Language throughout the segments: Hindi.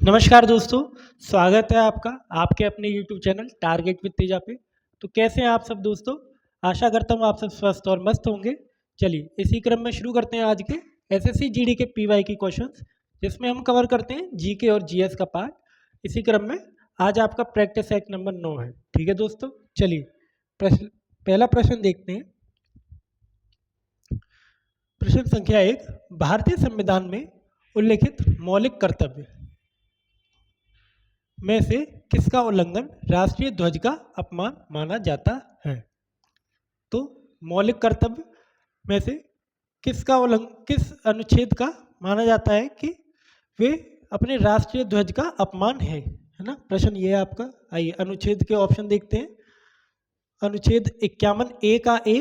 नमस्कार दोस्तों। स्वागत है आपका आपके अपने YouTube channel target with Teja पे। तो कैसे हैं आप सब दोस्तों? आशा करता हूँ आप सब स्वस्थ और मस्त होंगे। चलिए इसी क्रम में शुरू करते हैं आज के एसएससी जीडी के पीवाई की क्वेश्चंस, जिसमें हम कवर करते हैं जीके और जीएस का पार्ट। इसी क्रम में आज आपका प्रैक्टिस सेट नंबर 9 है। ठीक है दोस्तों, चलिए प्रश्न पहला प्रश्न देखते हैं। प्रश्न संख्या 1, भारतीय संविधान में उल्लिखित मौलिक कर्तव्य में से किसका उल्लंघन राष्ट्रीय ध्वज का अपमान माना जाता है? तो मौलिक कर्तव्य में से किस अनुच्छेद का माना जाता है कि वे अपने राष्ट्रीय ध्वज का अपमान है ना? प्रश्न ये है आपका। आइए अनुच्छेद के ऑप्शन देखते हैं। अनुच्छेद 51 ए का ए,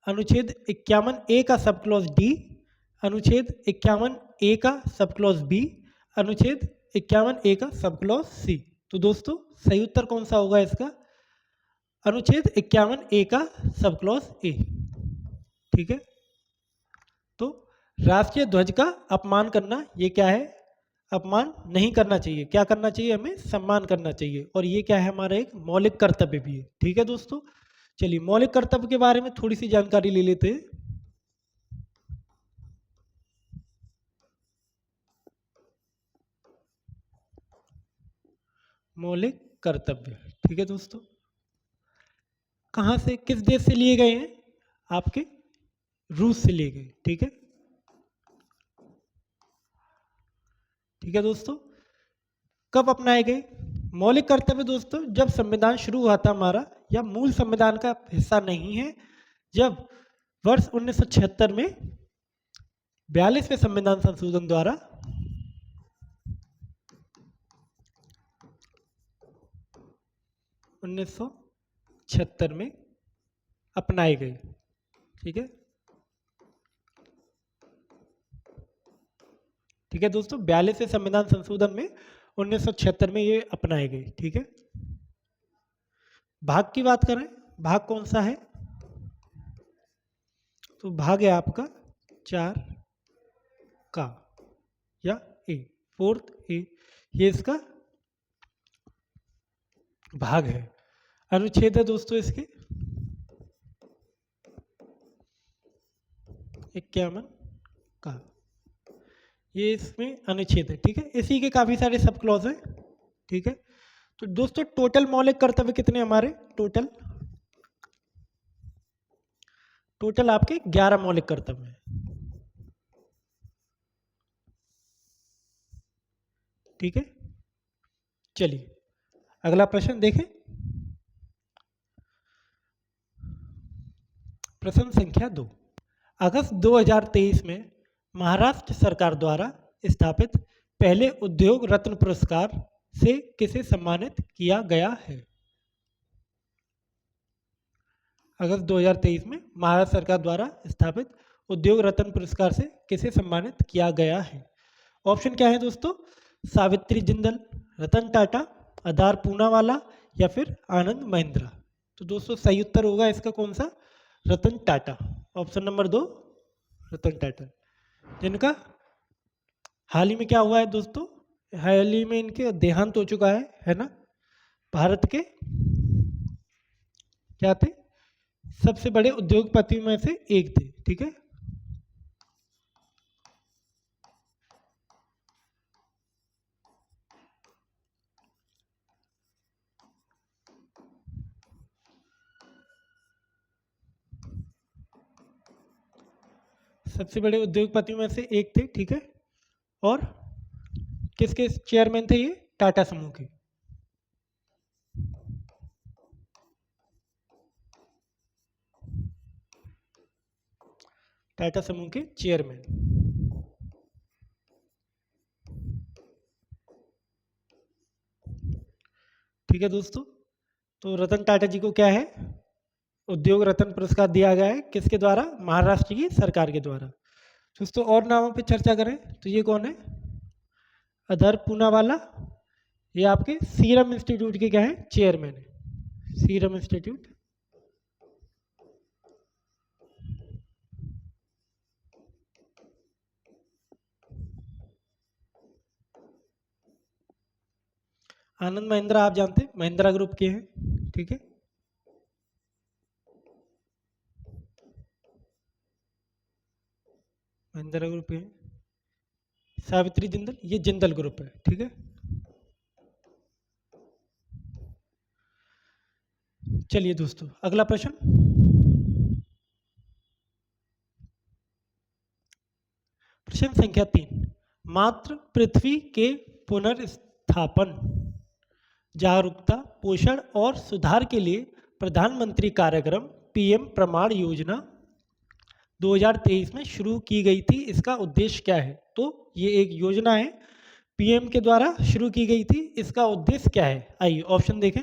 अनुच्छेद 51 ए का सब क्लॉज डी, अनुच्छेद 51 ए का सब क्लॉज बी, अनुच्छेद 51 ए का सब क्लॉज सी। तो दोस्तों सही उत्तर कौन सा होगा इसका? अनुच्छेद 51 ए का सब क्लॉज ए। ठीक है, तो राष्ट्रीय ध्वज का अपमान करना ये क्या है? अपमान नहीं करना चाहिए। क्या करना चाहिए? हमें सम्मान करना चाहिए। और ये क्या है? हमारा एक मौलिक कर्तव्य भी है। ठीक है दोस्तों, चलिए मौलिक कर्तव्य के बारे में थोड़ी सी जानकारी ले लेते हैं। मौलिक कर्तव्य, ठीक है दोस्तों, कहाँ से किस देश से लिए गए हैं? आपके रूस से लिए गए। ठीक है, ठीक है दोस्तों। कब अपनाए गए मौलिक कर्तव्य? दोस्तों जब संविधान शुरू हुआ था हमारा, या मूल संविधान का हिस्सा नहीं है, जब वर्ष 1976 में 42वें संविधान संशोधन द्वारा 1976 में अपनाए गए। ठीक है, ठीक है दोस्तों, 42वें संविधान संशोधन में 1976 में ये अपनाए गए। ठीक है, भाग की बात करें, भाग कौन सा है? तो भाग है आपका 4 का, या ए, फोर्थ ए, ये इसका भाग है। अनुच्छेद है दोस्तों इसके 51 का, ये इसमें अनुच्छेद है। ठीक है, इसी के काफी सारे सब क्लॉज हैं। ठीक है, तो दोस्तों टोटल मौलिक कर्तव्य कितने हमारे? टोटल आपके 11 मौलिक कर्तव्य हैं। ठीक है, चलिए अगला प्रश्न देखें। प्रश्न संख्या 2, अगस्त 2023 में महाराष्ट्र सरकार द्वारा स्थापित पहले उद्योग रत्न पुरस्कार से किसे सम्मानित किया गया है? अगस्त 2023 में महाराष्ट्र सरकार द्वारा स्थापित उद्योग रत्न पुरस्कार से किसे सम्मानित किया गया है? ऑप्शन क्या है दोस्तों? सावित्री जिंदल, रतन टाटा, आधार पूनावाला, या फिर आनंद महिंद्रा। तो दोस्तों सही उत्तर होगा इसका कौन सा? रतन टाटा। ऑप्शन नंबर 2 रतन टाटा, जिनका हाल ही में क्या हुआ है दोस्तों? हाल ही में इनके देहांत हो चुका है ना? भारत के क्या थे? सबसे बड़े उद्योगपति में से एक थे। ठीक है, सबसे बड़े उद्योगपति में से एक थे। ठीक है, और किसके चेयरमैन थे ये? टाटा समूह के। टाटा समूह के चेयरमैन। ठीक है दोस्तों, तो रतन टाटा जी को क्या है? उद्योग रत्न पुरस्कार दिया गया है। किसके द्वारा? महाराष्ट्र की सरकार के द्वारा। दोस्तों और नामों पे चर्चा करें तो ये कौन है? अधर पूनावाला, ये आपके सीरम इंस्टीट्यूट के क्या है? चेयरमैन है, सीरम इंस्टीट्यूट। आनंद महिंद्रा आप जानते हैं, महिंद्रा ग्रुप के हैं, ठीक है। महिंद्रा ग्रुप के हैं। सावित्री जिंदल, ये जिंदल ग्रुप है, ठीक है। चलिए दोस्तों, अगला प्रश्न। प्रश्न संख्या 3, मातृ पृथ्वी के पुनर्स्थापन, जागरूकता, पोषण और सुधार के लिए प्रधानमंत्री कार्यक्रम पीएम प्रमाण योजना 2023 में शुरू की गई थी। इसका उद्देश्य क्या है? तो ये एक योजना है, पीएम के द्वारा शुरू की गई थी। इसका उद्देश्य क्या है? आइए ऑप्शन देखें।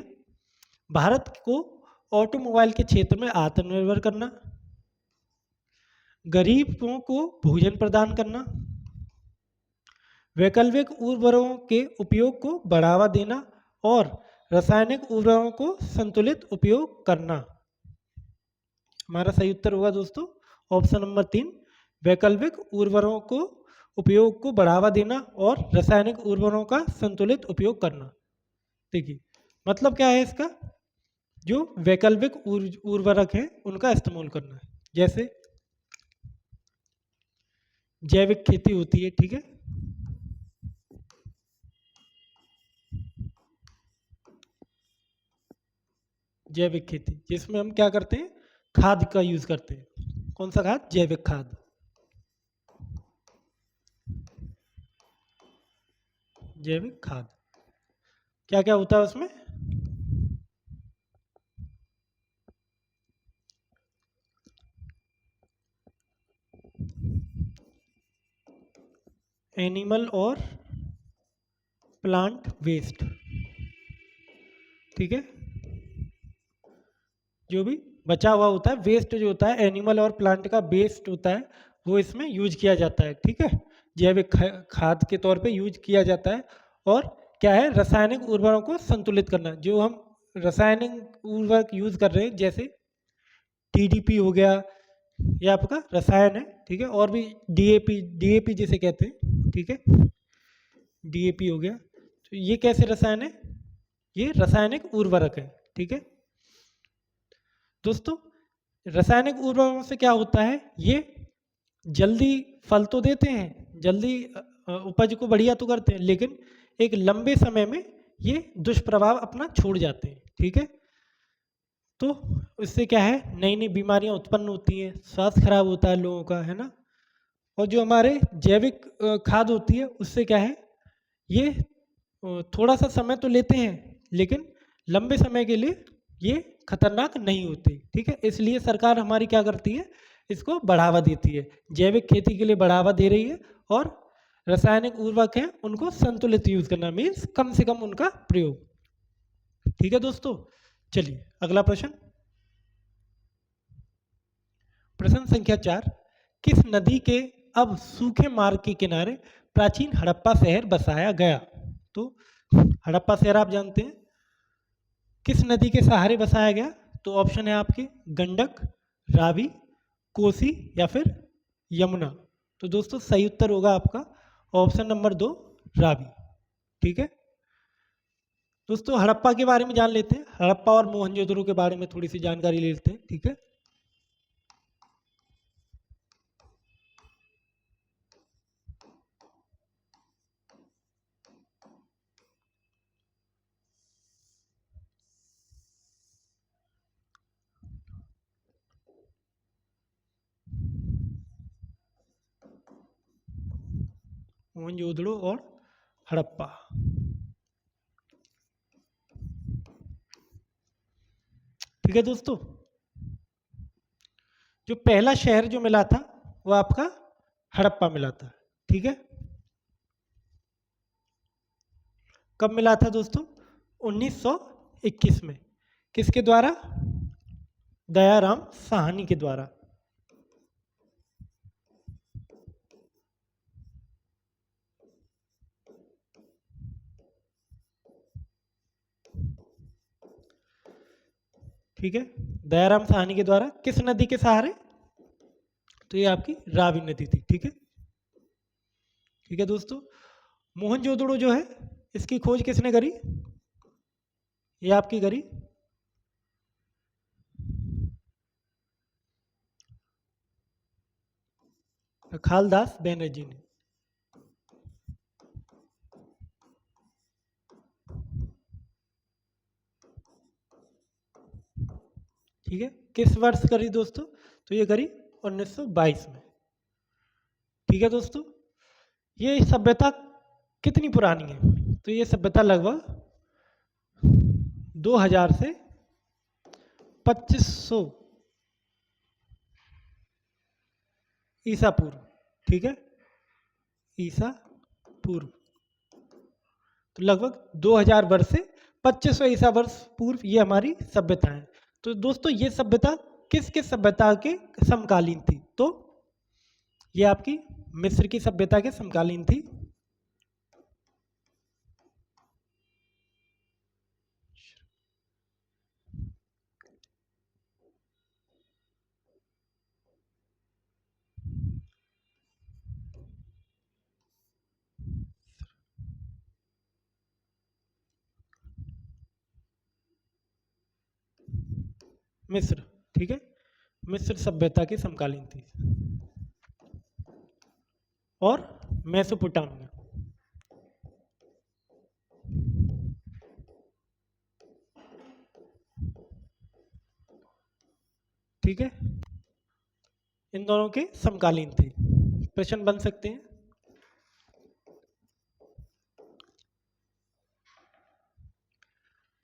भारत को ऑटोमोबाइल के क्षेत्र में आत्मनिर्भर करना, गरीबों को भोजन प्रदान करना, वैकल्पिक उर्वरकों के उपयोग को बढ़ावा देना और रासायनिक उर्वरकों को संतुलित उपयोग करना। हमारा सही उत्तर होगा दोस्तों ऑप्शन नंबर 3, वैकल्पिक उर्वरकों को उपयोग को बढ़ावा देना और रासायनिक उर्वरकों का संतुलित उपयोग करना। देखिए मतलब क्या है इसका, जो वैकल्पिक उर्वरक है उनका इस्तेमाल करना है, जैसे जैविक खेती होती है, ठीक है। जैविक खेती जिसमें हम क्या करते हैं, खाद का यूज करते हैं। कौन सा खाद? जैविक खाद। जैविक खाद क्या क्या होता है उसमें? एनिमल और प्लांट वेस्ट, ठीक है। जो भी बचा हुआ होता है वेस्ट, जो होता है एनिमल और प्लांट का वेस्ट होता है, वो इसमें यूज किया जाता है, ठीक है। जैविक खाद के तौर पे यूज किया जाता है। और क्या है, रासायनिक उर्वरकों को संतुलित करना। जो हम रासायनिक उर्वरक यूज कर रहे हैं, जैसे टीडीपी हो गया, ये आपका रसायन है, ठीक है। और भी डीएपी जिसे कहते हैं, ठीक है, डीएपी हो गया। तो ये कैसे रसायन है? ये रासायनिक उर्वरक है, ठीक है दोस्तों। रासायनिक उर्वरकों से क्या होता है, ये जल्दी फल तो देते हैं, जल्दी उपज को बढ़िया तो करते हैं, लेकिन एक लंबे समय में ये दुष्प्रभाव अपना छोड़ जाते हैं, ठीक है। तो इससे क्या है, नई नई बीमारियां उत्पन्न होती हैं, स्वास्थ्य खराब होता है लोगों का, है ना। और जो हमारे जैविक खाद होती है, उससे क्या है, ये थोड़ा सा समय तो लेते हैं, लेकिन लंबे समय के लिए ये खतरनाक नहीं होते, ठीक है। इसलिए सरकार हमारी क्या करती है, इसको बढ़ावा देती है, जैविक खेती के लिए बढ़ावा दे रही है। और रासायनिक उर्वरक हैं उनको संतुलित यूज करना, मीन्स कम से कम उनका प्रयोग, ठीक है दोस्तों। चलिए अगला प्रश्न। प्रश्न संख्या 4, किस नदी के अब सूखे मार्ग के किनारे प्राचीन हड़प्पा शहर बसाया गया? तो हड़प्पा शहर आप जानते हैं, किस नदी के सहारे बसाया गया? तो ऑप्शन है आपके गंडक, रावी, कोसी या फिर यमुना। तो दोस्तों सही उत्तर होगा आपका ऑप्शन नंबर 2, रावी, ठीक है दोस्तों। हड़प्पा के बारे में जान लेते हैं, हड़प्पा और मोहनजोदड़ो के बारे में थोड़ी सी जानकारी ले लेते हैं, ठीक है। मोहनजोदड़ो और हड़प्पा, ठीक है दोस्तों। जो पहला शहर जो मिला था वो आपका हड़प्पा मिला था, ठीक है। कब मिला था दोस्तों? 1921 में। किसके द्वारा? दयाराम साहनी के द्वारा, ठीक है। दयाराम साहनी के द्वारा किस नदी के सहारे? तो ये आपकी रावी नदी थी, ठीक है, ठीक है दोस्तों। मोहनजोदड़ो जो है इसकी खोज किसने करी? ये आपकी करी खालदास बनर्जी ने। ठीक है, किस वर्ष करी दोस्तों? तो ये करी 1922 में। ठीक है दोस्तों, ये सभ्यता कितनी पुरानी है? तो ये सभ्यता लगभग 2000 से 2500 ईसा पूर्व। ठीक है, ईसा पूर्व, तो लगभग 2000 वर्ष से 2500 ईसा वर्ष पूर्व ये हमारी सभ्यता है। तो दोस्तों ये सभ्यता किस किस सभ्यता के समकालीन थी? तो ये आपकी मिस्र की सभ्यता के समकालीन थी। मिस्र, ठीक है, मिस्र सभ्यता की समकालीन थी। और मेसोपोटामिया, ठीक है, इन दोनों के समकालीन थे। प्रश्न बन सकते हैं।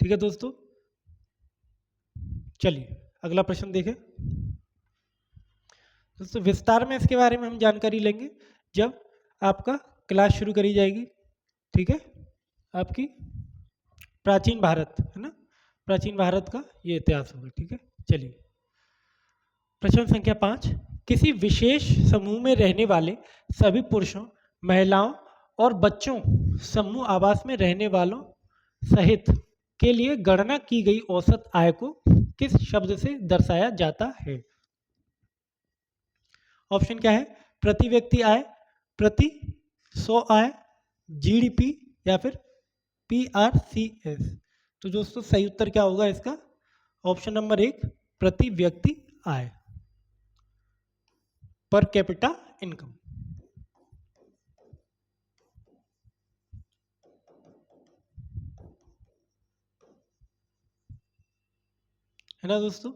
ठीक है दोस्तों, चलिए अगला प्रश्न देखें। दोस्तों विस्तार में इसके बारे में हम जानकारी लेंगे जब आपका क्लास शुरू करी जाएगी। ठीक है, आपकी प्राचीन भारत है ना, प्राचीन भारत का ये इतिहास होगा। ठीक है, चलिए प्रश्न संख्या 5, किसी विशेष समूह में रहने वाले सभी पुरुषों, महिलाओं और बच्चों समूह आवास में रहने वालों सहित के लिए गणना की गई औसत आय को किस शब्द से दर्शाया जाता है? ऑप्शन क्या है? प्रति व्यक्ति आय, प्रति 100 आय, जीडीपी या फिर पीआरसीएस। तो दोस्तों सही उत्तर क्या होगा इसका? ऑप्शन नंबर 1, प्रति व्यक्ति आय, पर कैपिटा इनकम। है ना दोस्तों?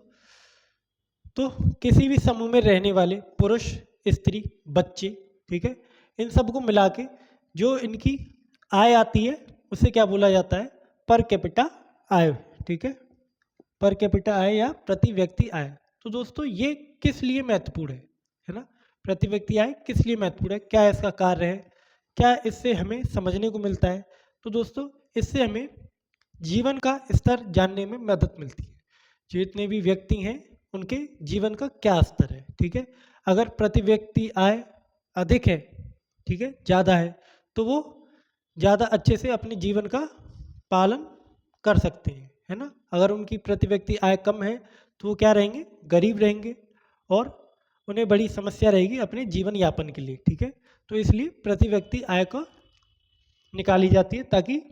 तो किसी भी समूह में रहने वाले पुरुष, स्त्री, बच्चे, ठीक है, इन सबको मिला के जो इनकी आय आती है उसे क्या बोला जाता है? पर कैपिटा आय। ठीक है, पर कैपिटा आय या प्रति व्यक्ति आय। तो दोस्तों ये किस लिए महत्वपूर्ण है ना? प्रति व्यक्ति आय किस लिए महत्वपूर्ण है? क्या इसका कार्य है? क्या इससे हमें समझने को मिलता है? तो दोस्तों इससे हमें जीवन का स्तर जानने में मदद मिलती है। जितने भी व्यक्ति हैं उनके जीवन का क्या स्तर है। ठीक है, अगर प्रति व्यक्ति आय अधिक है, ठीक है, ज़्यादा है, तो वो ज़्यादा अच्छे से अपने जीवन का पालन कर सकते हैं, है ना। अगर उनकी प्रति व्यक्ति आय कम है तो वो क्या रहेंगे? गरीब रहेंगे और उन्हें बड़ी समस्या रहेगी अपने जीवन यापन के लिए। ठीक है, तो इसलिए प्रति व्यक्ति आय को निकाली जाती है ताकि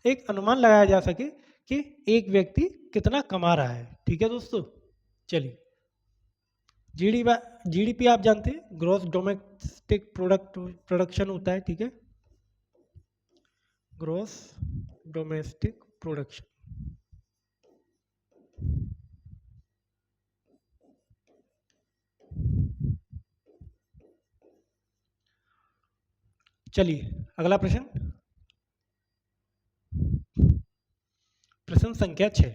एक अनुमान लगाया जा सके कि एक व्यक्ति कितना कमा रहा है। ठीक है दोस्तों, चलिए जीडीपी आप जानते हैं, ग्रॉस डोमेस्टिक प्रोडक्शन होता है। ठीक है, ग्रॉस डोमेस्टिक प्रोडक्शन। चलिए अगला प्रश्न, प्रश्न संख्या 6,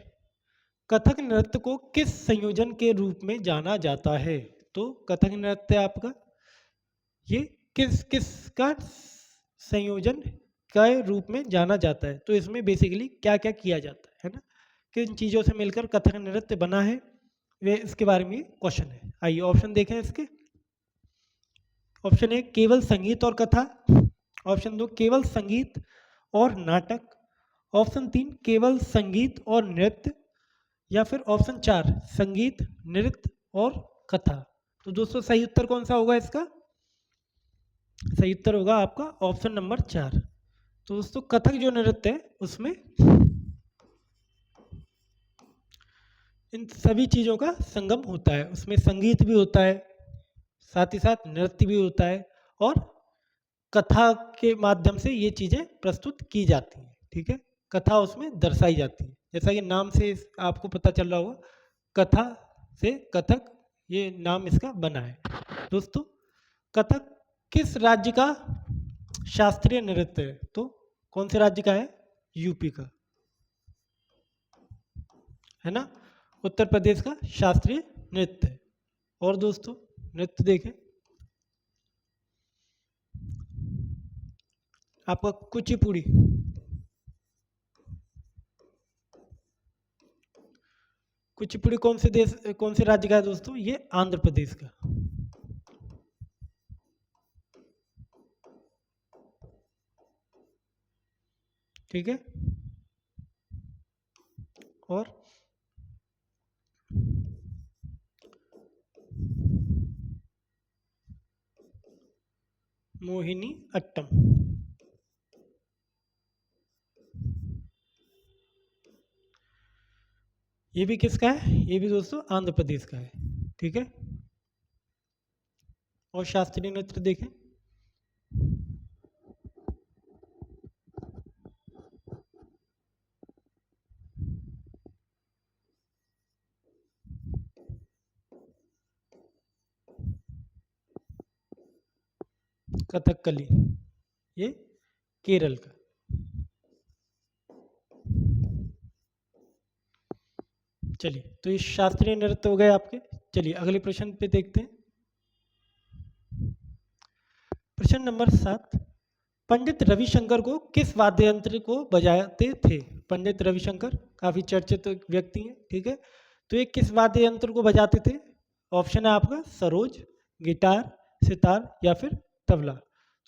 कथक नृत्य को किस संयोजन के रूप में जाना जाता है? तो कथक नृत्य आपका ये किस किस का संयोजन के रूप में जाना जाता है? तो इसमें बेसिकली क्या क्या किया जाता है ना, किन चीज़ों से मिलकर कथक नृत्य बना है, वे इसके बारे में क्वेश्चन है। आइए ऑप्शन देखें इसके। ऑप्शन 1 केवल संगीत और कथा, ऑप्शन 2 केवल संगीत और नाटक, ऑप्शन 3 केवल संगीत और नृत्य, या फिर ऑप्शन 4 संगीत, नृत्य और कथा। तो दोस्तों सही उत्तर कौन सा होगा इसका? सही उत्तर होगा आपका ऑप्शन नंबर 4। तो दोस्तों कथक जो नृत्य है उसमें इन सभी चीज़ों का संगम होता है। उसमें संगीत भी होता है, साथ ही साथ नृत्य भी होता है और कथा के माध्यम से ये चीज़ें प्रस्तुत की जाती हैं। ठीक है, कथा उसमें दर्शाई जाती है। जैसा कि नाम से आपको पता चल रहा होगा, कथा से कथक, ये नाम इसका बना है। दोस्तों, कथक किस राज्य का शास्त्रीय नृत्य है? तो कौन से राज्य का है? यूपी का, है ना। उत्तर प्रदेश का शास्त्रीय नृत्य है। और दोस्तों, नृत्य देखें, आपका कुचिपुड़ी, कुचिपुड़ी कौन से देश, कौन से राज्य का है दोस्तों? ये आंध्र प्रदेश का। ठीक है, और मोहिनी अट्टम, ये भी किसका है? ये भी दोस्तों आंध्र प्रदेश का है। ठीक है, और शास्त्रीय नृत्य देखें, कथकली, ये केरल का। चलिए, तो ये शास्त्रीय नृत्य हो गए आपके। चलिए अगले प्रश्न पे देखते हैं। प्रश्न नंबर 7, पंडित रविशंकर को किस वाद्य यंत्र को बजाते थे? पंडित रविशंकर काफी चर्चित व्यक्ति हैं। ठीक है, तो ये किस वाद्य यंत्र को बजाते थे? ऑप्शन है आपका सरोज, गिटार, सितार या फिर तबला।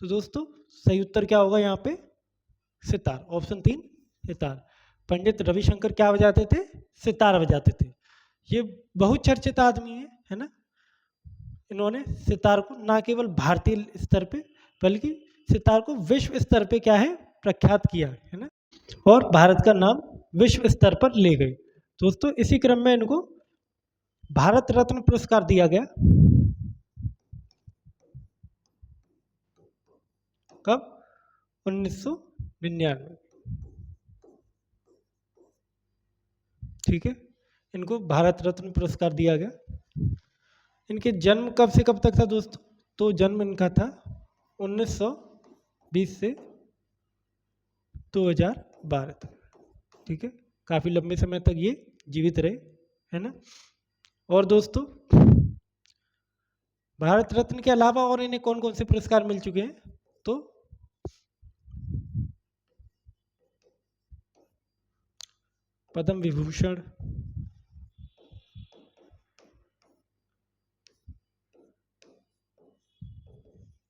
तो दोस्तों, सही उत्तर क्या होगा यहाँ पे? सितार, ऑप्शन 3 सितार। पंडित रविशंकर क्या बजाते थे? सितार बजाते थे। ये बहुत चर्चित आदमी है ना। इन्होंने सितार को ना केवल भारतीय स्तर पे बल्कि सितार को विश्व स्तर पे क्या है? प्रख्यात किया है ना, और भारत का नाम विश्व स्तर पर ले गए। दोस्तों, इसी क्रम में इनको भारत रत्न पुरस्कार दिया गया। कब? 1999। ठीक है, इनको भारत रत्न पुरस्कार दिया गया। इनके जन्म कब से कब तक था दोस्तों? तो जन्म इनका था 1920 से 2012 तक। ठीक है, काफी लंबे समय तक ये जीवित रहे, है ना। और दोस्तों, भारत रत्न के अलावा और इन्हें कौन कौन से पुरस्कार मिल चुके हैं? तो पद्म विभूषण,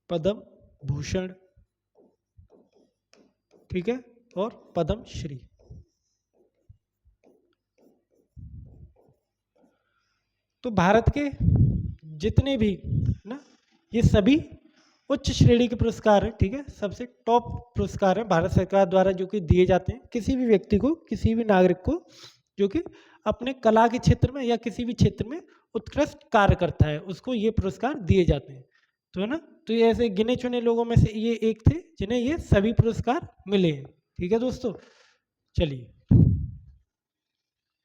पद्म भूषण, ठीक है, और पद्म श्री। तो भारत के जितने भी ना, ये सभी उच्च श्रेणी के पुरस्कार हैं। ठीक है, सबसे टॉप पुरस्कार है भारत सरकार द्वारा जो कि दिए जाते हैं किसी भी व्यक्ति को, किसी भी नागरिक को जो कि अपने कला के क्षेत्र में या किसी भी क्षेत्र में उत्कृष्ट कार्य करता है, उसको ये पुरस्कार दिए जाते हैं। तो है ना, तो ये ऐसे गिने चुने लोगों में से ये एक थे जिन्हें ये सभी पुरस्कार मिले हैं। ठीक है दोस्तों, चलिए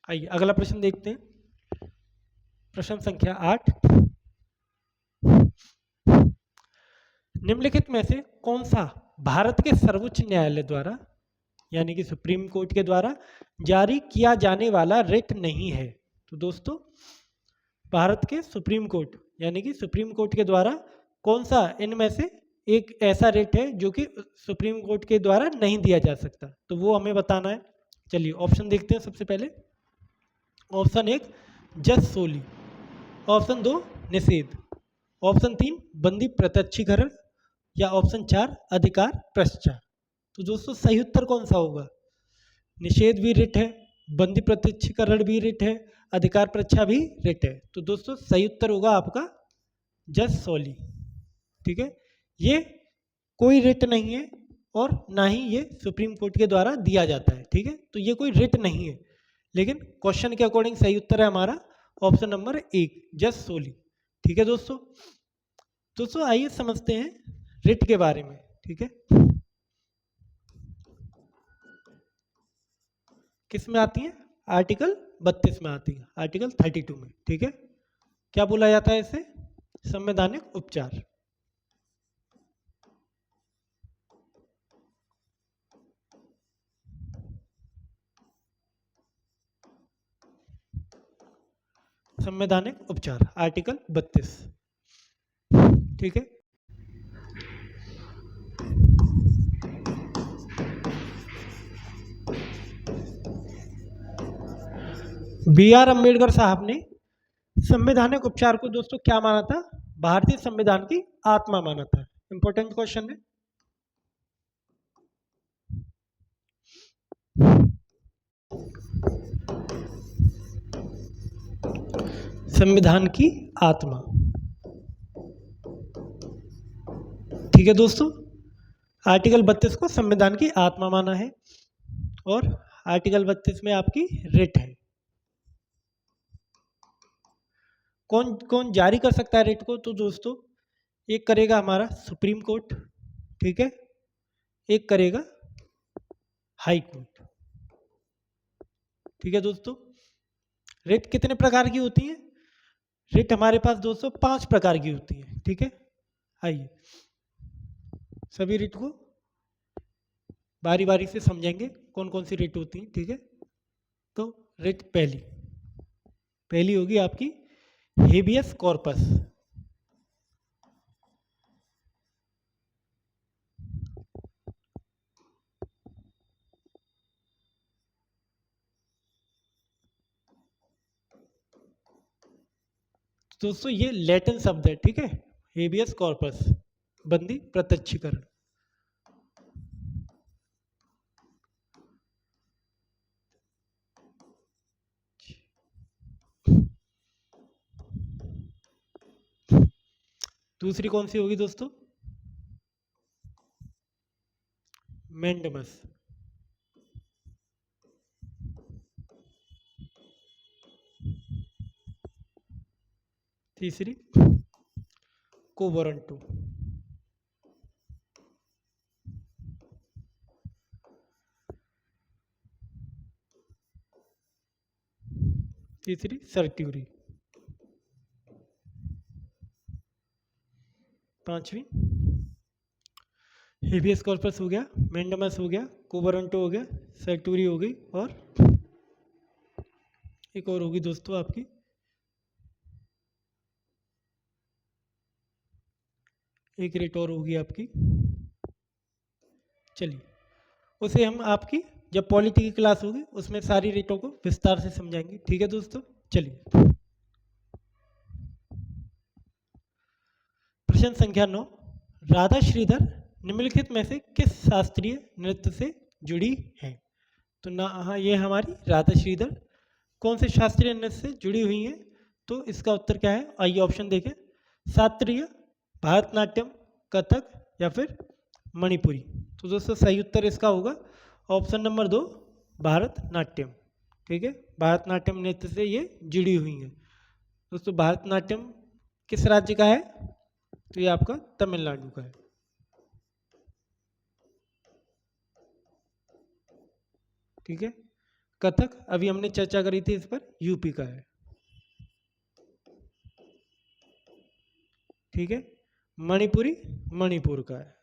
आइए अगला प्रश्न देखते हैं। प्रश्न संख्या 8, निम्नलिखित में से कौन सा भारत के सर्वोच्च न्यायालय द्वारा यानी कि सुप्रीम कोर्ट के द्वारा जारी किया जाने वाला रिट नहीं है? तो दोस्तों, भारत के सुप्रीम कोर्ट यानी कि सुप्रीम कोर्ट के द्वारा कौन सा इनमें से एक ऐसा रिट है जो कि सुप्रीम कोर्ट के द्वारा नहीं दिया जा सकता? तो वो हमें बताना है। चलिए ऑप्शन देखते हैं। सबसे पहले ऑप्शन 1 जज सोली, ऑप्शन 2 निषेध, ऑप्शन 3 बंदी प्रत्यक्षीकरण या ऑप्शन 4 अधिकार पृष्ठा। तो दोस्तों, सही उत्तर कौन सा होगा? निषेध भी रिट है, बंदी प्रत्यक्षीकरण भी रिट है, अधिकार परीक्षा भी रिट है। तो दोस्तों, सही उत्तर होगा आपका जज सोली। ठीक है, ये कोई रिट नहीं है और ना ही ये सुप्रीम कोर्ट के द्वारा दिया जाता है। ठीक है, तो ये कोई रिट नहीं है, लेकिन क्वेश्चन के अकॉर्डिंग सही उत्तर है हमारा ऑप्शन नंबर 1, जस्ट सोली। ठीक है दोस्तों। दोस्तों आइए समझते हैं रिट के बारे में। ठीक है, किस में आती है? आर्टिकल 32 में आती है, आर्टिकल 32 में। ठीक है, क्या बोला जाता है इसे? संवैधानिक उपचार। संवैधानिक उपचार, आर्टिकल 32। ठीक है, बी आर अम्बेडकर साहब ने संवैधानिक उपचार को दोस्तों क्या माना था? भारतीय संविधान की आत्मा माना था। इंपॉर्टेंट क्वेश्चन है। संविधान की आत्मा। ठीक है दोस्तों, आर्टिकल 32 को संविधान की आत्मा माना है और आर्टिकल 32 में आपकी रिट है। कौन कौन जारी कर सकता है रिट को? तो दोस्तों एक करेगा हमारा सुप्रीम कोर्ट, ठीक है, एक करेगा हाई कोर्ट। ठीक है दोस्तों, रिट कितने प्रकार की होती है? रिट हमारे पास दोस्तों 5 प्रकार की होती है। ठीक है, आइए सभी रिट को बारी बारी से समझेंगे कौन कौन सी रिट होती है। ठीक है, तो रिट पहली होगी आपकी हेबियस कॉर्पस। दोस्तों ये लैटिन शब्द है। ठीक है, हेबियस कॉर्पस, बंदी प्रत्यक्षीकरण। दूसरी कौन सी होगी दोस्तों? मैंडमस। तीसरी कोवरंटो। तीसरी सर्ट्यूरी। पांचवी हेबियस कॉर्पस हो गया, मैंडमस हो गया, कोवरंटो हो गया, सर्ट्यूरी हो गई, और एक और होगी दोस्तों आपकी एक रिट और होगी आपकी, चलिए उसे हम आपकी जब पॉलिटी की क्लास होगी उसमें सारी रिटों को विस्तार से समझाएंगे। ठीक है दोस्तों, चलिए प्रश्न संख्या 9, राधा श्रीधर निम्नलिखित में से किस शास्त्रीय नृत्य से जुड़ी है? तो ना, हाँ, ये हमारी राधा श्रीधर कौन से शास्त्रीय नृत्य से जुड़ी हुई है? तो इसका उत्तर क्या है? आइए ऑप्शन देखें। शास्त्रीय, भारतनाट्यम, कथक या फिर मणिपुरी। तो दोस्तों सही उत्तर इसका होगा ऑप्शन नंबर 2, भारतनाट्यम। ठीक है, भारतनाट्यम नृत्य से ये जुड़ी हुई है। दोस्तों भारतनाट्यम किस राज्य का है? तो ये आपका तमिलनाडु का है। ठीक है, कथक अभी हमने चर्चा करी थी इस पर, यूपी का है। ठीक है, मणिपुरी मणिपुर का है।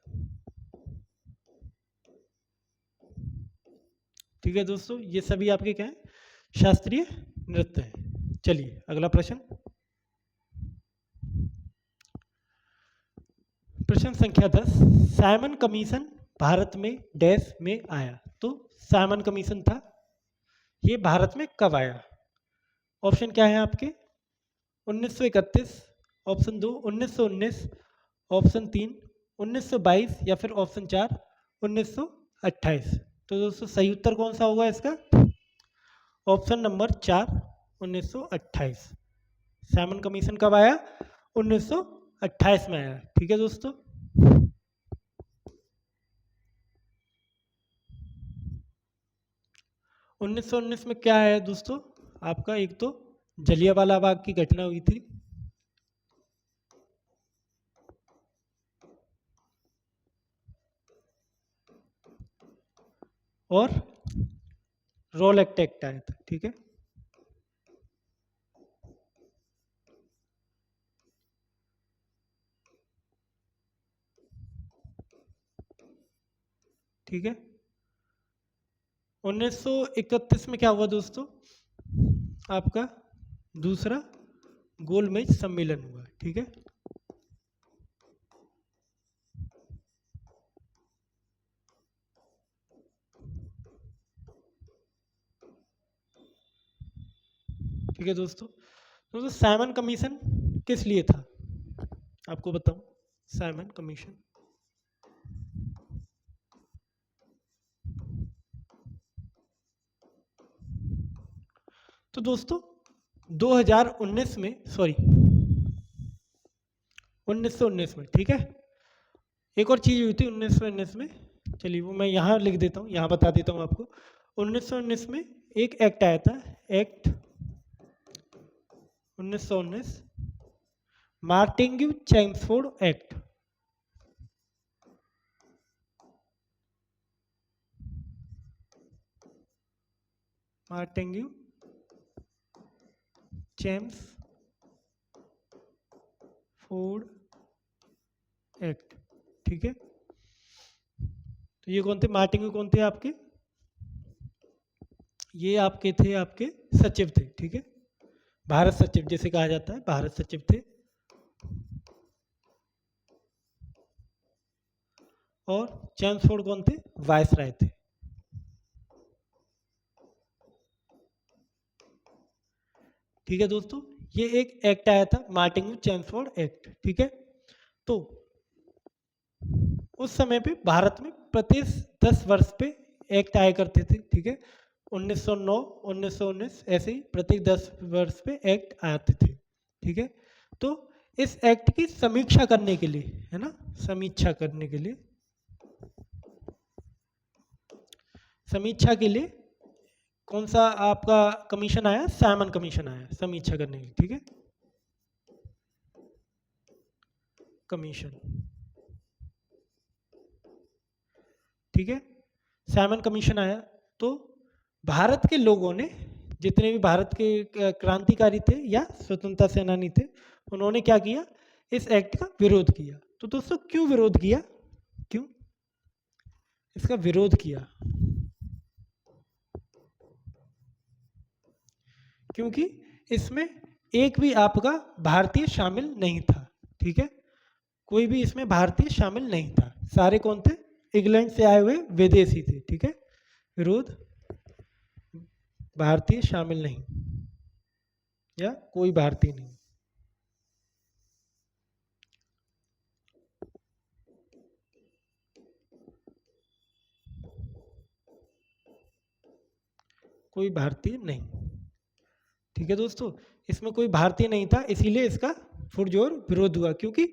ठीक है दोस्तों, ये सभी आपके क्या है? शास्त्रीय नृत्य है। चलिए अगला प्रश्न, प्रश्न संख्या 10, साइमन कमीशन भारत में डैश में आया? तो साइमन कमीशन था, ये भारत में कब आया? ऑप्शन क्या है आपके? 1931, ऑप्शन 2 1919, ऑप्शन 3 1922 या फिर ऑप्शन 4 1928। तो दोस्तों सही उत्तर कौन सा होगा इसका? Option number 4 1928। साइमन कमीशन कब आया? 1928 में आया। ठीक है दोस्तों, 1919 में क्या है दोस्तों, आपका एक तो जलियांवाला बाग की घटना हुई थी, और रोलेक्ट एक्ट आया था, ठीक है। ठीक है। 1931 में क्या हुआ दोस्तों, आपका दूसरा गोलमेज सम्मेलन हुआ, ठीक है। ठीक है दोस्तों साइमन कमीशन किस लिए था, आपको बताऊं। साइमन कमीशन, तो दोस्तों 2019 में, सॉरी 1919 में, ठीक है। एक और चीज़ हुई थी 1919 में, चलिए वो मैं यहाँ लिख देता हूँ, यहाँ बता देता हूँ आपको। 1919 में एक एक्ट आया था, act 1919, Martin Chelmsford act. Martin Chelmsford act, ठीक है। तो ये कौन थे, मार्टिन कौन थे आपके, ये आपके थे, आपके सचिव थे, ठीक है। भारत सचिव जिसे कहा जाता है, भारत सचिव थे। और चैम्सफोर्ड कौन थे, वायसराय थे। ठीक है दोस्तों, ये एक एक्ट आया था, मार्टिन चैम्सफोर्ड एक्ट, ठीक है। तो उस समय पे भारत में प्रत्येक 10 वर्ष पे एक्ट आया करते थे, ठीक है। 1909, 1919 ऐसे ही प्रत्येक 10 वर्ष पे एक्ट आते थे, ठीक है। तो इस एक्ट की समीक्षा करने के लिए, है ना, समीक्षा करने के लिए, समीक्षा के लिए कौन सा आपका कमीशन आया, साइमन कमीशन आया समीक्षा करने के लिए, ठीक है। कमीशन, ठीक है, साइमन कमीशन आया। तो भारत के लोगों ने, जितने भी भारत के क्रांतिकारी थे या स्वतंत्रता सेनानी थे, उन्होंने क्या किया, इस एक्ट का विरोध किया। तो दोस्तों क्यों विरोध किया, क्यों इसका विरोध किया, क्योंकि इसमें एक भी आपका भारतीय शामिल नहीं था, ठीक है। कोई भी इसमें भारतीय शामिल नहीं था, सारे कौन थे, इंग्लैंड से आए हुए विदेशी थे, ठीक है। विरोध, भारतीय शामिल नहीं, या कोई भारतीय नहीं। कोई भारतीय नहीं, ठीक है दोस्तों, इसमें कोई भारतीय नहीं था, इसीलिए इसका पुरजोर विरोध हुआ। क्योंकि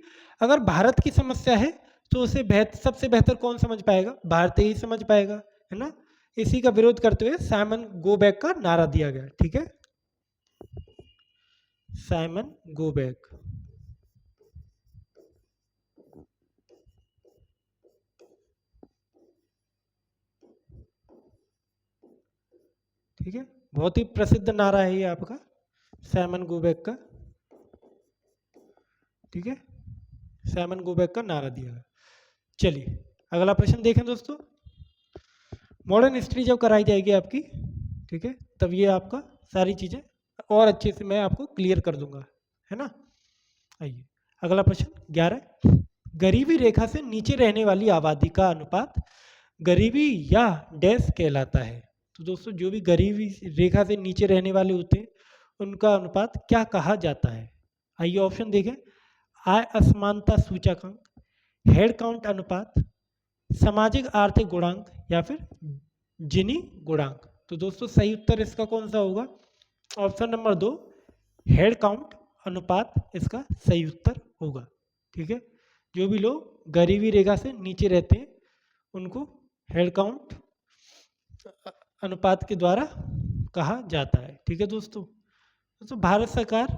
अगर भारत की समस्या है तो उसे सबसे बेहतर कौन समझ पाएगा, भारतीय ही समझ पाएगा, है ना। इसी का विरोध करते हुए साइमन गो बैक का नारा दिया गया, ठीक है। साइमन गो बैक, ठीक है। बहुत ही प्रसिद्ध नारा है ये आपका, साइमन गो बैक का, ठीक है। साइमन गो बैक का नारा दिया गया। चलिए अगला प्रश्न देखें दोस्तों। मॉडर्न हिस्ट्री जब कराई जाएगी आपकी, ठीक है, तब ये आपका सारी चीज़ें और अच्छे से मैं आपको क्लियर कर दूंगा, है ना। आइए अगला प्रश्न 11, गरीबी रेखा से नीचे रहने वाली आबादी का अनुपात गरीबी या डैश कहलाता है। तो दोस्तों जो भी गरीबी रेखा से नीचे रहने वाले होते हैं उनका अनुपात क्या कहा जाता है। आइए ऑप्शन देखें, आय असमानता सूचकांक, हेड काउंट अनुपात, सामाजिक आर्थिक गुणांक, या फिर जिनी गुणांक। तो दोस्तों सही उत्तर इसका कौन सा होगा, ऑप्शन नंबर 2, हेड काउंट अनुपात इसका सही उत्तर होगा, ठीक है। जो भी लोग गरीबी रेखा से नीचे रहते हैं उनको हेड काउंट अनुपात के द्वारा कहा जाता है। ठीक है दोस्तों। तो भारत सरकार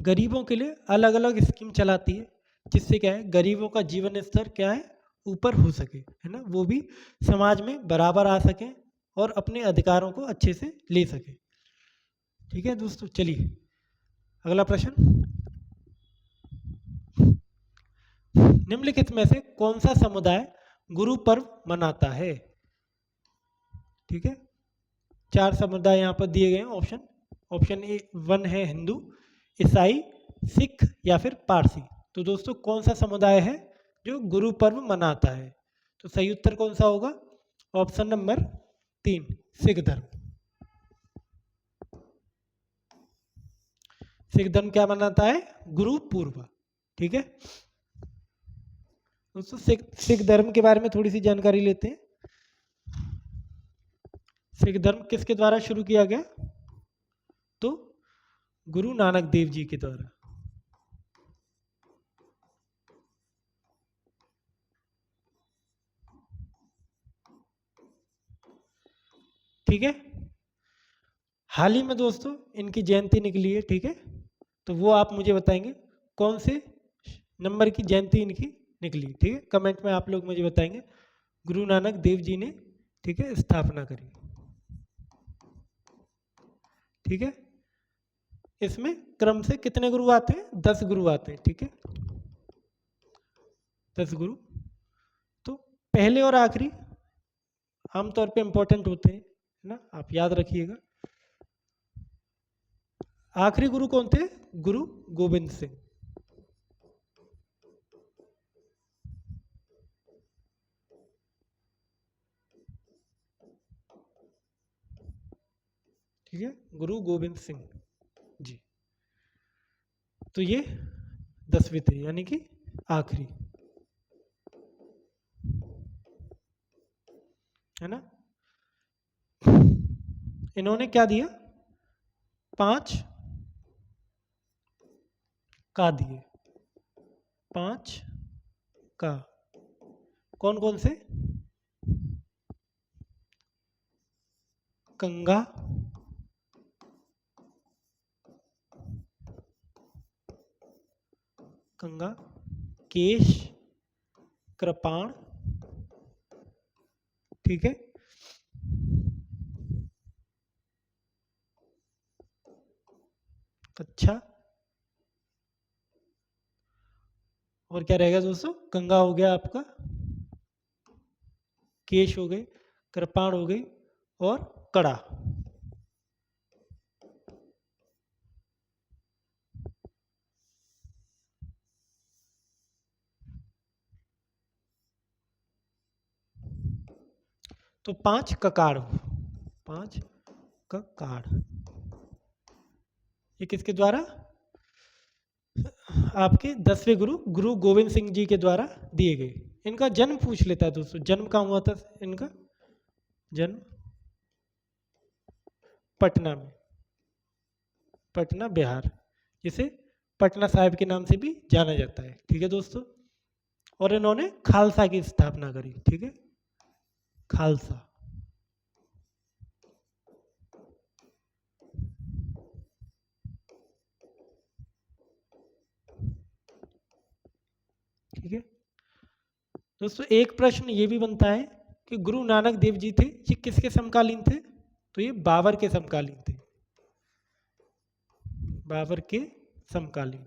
गरीबों के लिए अलग अलग स्कीम चलाती है, जिससे क्या है, गरीबों का जीवन स्तर क्या है, ऊपर हो सके, है ना, वो भी समाज में बराबर आ सकें और अपने अधिकारों को अच्छे से ले सके। ठीक है दोस्तों, चलिए अगला प्रश्न। निम्नलिखित में से कौन सा समुदाय गुरु पर्व मनाता है? ठीक है, 4 समुदाय यहाँ पर दिए गए हैं। ऑप्शन ए 1 है हिंदू, ईसाई, सिख या फिर पारसी। तो दोस्तों कौन सा समुदाय है जो गुरु पर्व मनाता है? तो सही उत्तर कौन सा होगा? ऑप्शन नंबर 3, सिख धर्म। सिख धर्म क्या मनाता है? गुरु पूर्व। ठीक है दोस्तों, सिख धर्म के बारे में थोड़ी सी जानकारी लेते हैं। सिख धर्म किसके द्वारा शुरू किया गया? तो गुरु नानक देव जी के द्वारा। ठीक है, हाल ही में दोस्तों इनकी जयंती निकली है। ठीक है, तो वो आप मुझे बताएंगे कौन से नंबर की जयंती इनकी निकली। ठीक है, कमेंट में आप लोग मुझे बताएंगे। गुरु नानक देव जी ने, ठीक है, स्थापना करी। ठीक है, इसमें क्रम से कितने गुरु आते हैं? 10 गुरु आते हैं। ठीक है, 10 गुरु। तो पहले और आखिरी आमतौर पे इंपॉर्टेंट होते हैं, है ना, आप याद रखिएगा। आखिरी गुरु कौन थे? गुरु गोविंद सिंह। ठीक है, गुरु गोविंद सिंह जी। तो ये 10वें थे, यानी कि आखिरी, है ना। इन्होंने क्या दिया? 5 का दिए। 5 का कौन कौन से? गंगा, गंगा, केश, कृपाण, ठीक है, अच्छा, और क्या रहेगा दोस्तों? गंगा हो गया आपका, केश हो गए, कृपाण हो गई, और कड़ा। तो 5 ककाड़, 5 ककाड़, ये किसके द्वारा? आपके 10वें गुरु गुरु गोविंद सिंह जी के द्वारा दिए गए। इनका जन्म पूछ लेता है दोस्तों, जन्म कहाँ हुआ था इनका? जन्म पटना में, पटना बिहार, जिसे पटना साहिब के नाम से भी जाना जाता है। ठीक है दोस्तों, और इन्होंने खालसा की स्थापना करी। ठीक है, खालसा। ठीक है दोस्तों, एक प्रश्न ये भी बनता है कि गुरु नानक देव जी थे, ये किसके समकालीन थे? तो ये बाबर के समकालीन थे, बाबर के समकालीन।